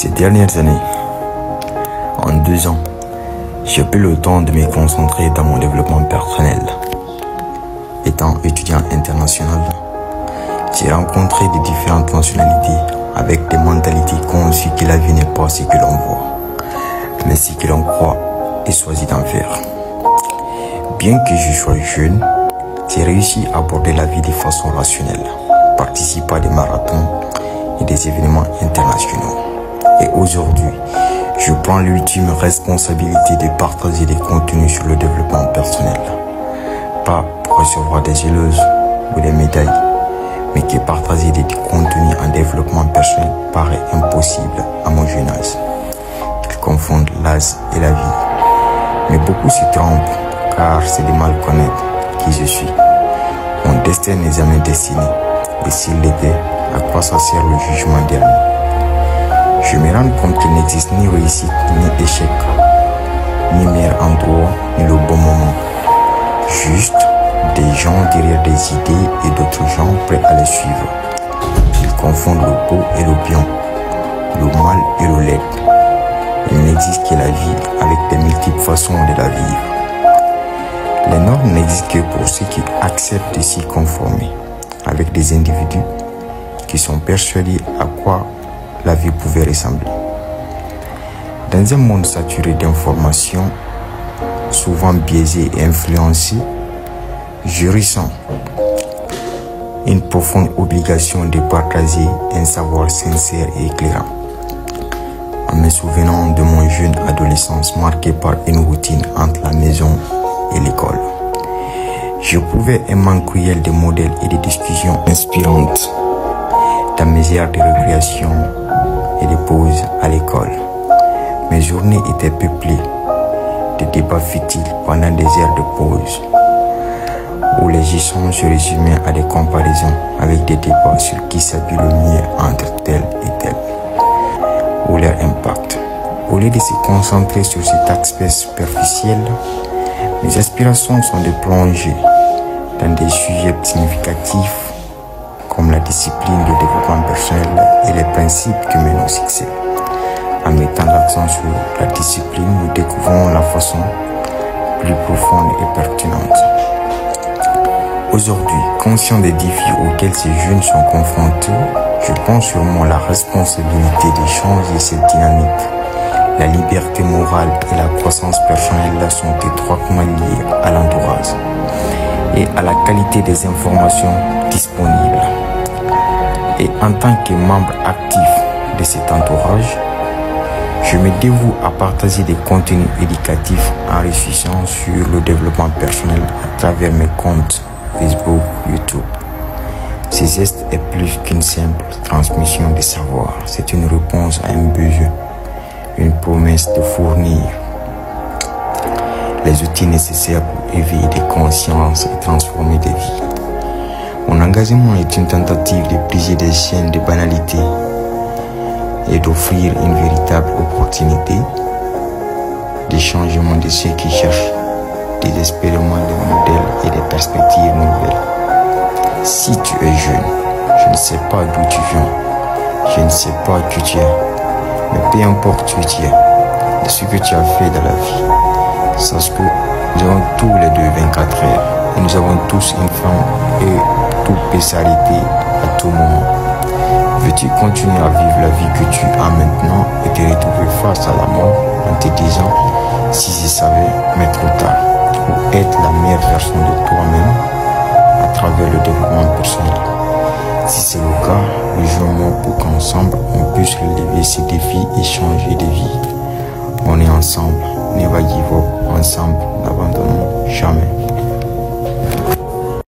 Ces dernières années, en 2 ans, j'ai pris le temps de me concentrer dans mon développement personnel. Étant étudiant international, j'ai rencontré de différentes nationalités avec des mentalités conçues que la vie n'est pas ce que l'on voit, mais ce que l'on croit et choisit d'en faire. Bien que je sois jeune, j'ai réussi à aborder la vie de façon rationnelle, participer à des marathons et des événements internationaux. Et aujourd'hui, je prends l'ultime responsabilité de partager des contenus sur le développement personnel. Pas pour recevoir des éloges ou des médailles, mais que partager des contenus en développement personnel paraît impossible à mon jeune âge. Ils confondent l'âge et la vie. Mais beaucoup se trompent, car c'est de mal connaître qui je suis. Mon destin n'est jamais destiné, et s'il l'était, à quoi ça sert le jugement dernier? Je me rends compte qu'il n'existe ni réussite, ni échec, ni meilleur endroit, ni le bon moment. Juste des gens derrière des idées et d'autres gens prêts à les suivre. Ils confondent le beau et le bien, le mal et le laid. Il n'existe que la vie avec des multiples façons de la vivre. Les normes n'existent que pour ceux qui acceptent de s'y conformer, avec des individus qui sont persuadés à quoi la vie pouvait ressembler. Dans un monde saturé d'informations, souvent biaisées et influencées, je ressens une profonde obligation de partager un savoir sincère et éclairant. En me souvenant de mon jeune adolescence marquée par une routine entre la maison et l'école, j'éprouvais un manque cruel de modèles et de discussions inspirantes. Dans mes heures de récréation et de pause à l'école, mes journées étaient peuplées de débats futiles pendant des heures de pause, où les échanges se résumaient à des comparaisons avec des débats sur qui s'habille le mieux entre tel et tel, ou leur impact. Au lieu de se concentrer sur cet aspect superficiel, mes aspirations sont de plonger dans des sujets significatifs comme la discipline de développement personnel et les principes qui mènent au succès. En mettant l'accent sur la discipline, nous découvrons la façon plus profonde et pertinente. Aujourd'hui, conscient des défis auxquels ces jeunes sont confrontés, je prends sur moi la responsabilité de changer cette dynamique. La liberté morale et la croissance personnelle sont étroitement liées à l'entourage et à la qualité des informations disponibles. Et en tant que membre actif de cet entourage, je me dévoue à partager des contenus éducatifs enrichissants sur le développement personnel à travers mes comptes Facebook, YouTube. Ce geste est plus qu'une simple transmission de savoir. C'est une réponse à un besoin, une promesse de fournir les outils nécessaires pour éveiller des consciences et transformer des vies. Mon engagement est une tentative de briser des chaînes de banalité et d'offrir une véritable opportunité de changement de ceux qui cherchent désespérément des modèles et des perspectives nouvelles. Si tu es jeune, je ne sais pas d'où tu viens, je ne sais pas qui tu es, mais peu importe qui tu es, de ce que tu as fait dans la vie, sache que nous avons tous les deux 24 heures et nous avons tous une femme et tout peut s'arrêter à tout moment. Veux-tu continuer à vivre la vie que tu as maintenant et te retrouver face à la mort en te disant si je savais, mais trop tard, ou être la meilleure version de toi-même à travers le développement personnel? Si c'est le cas, rejoins-moi pour qu'ensemble on puisse relever ces défis et changer de vie. On est ensemble, never give up, ensemble, n'abandonnons jamais.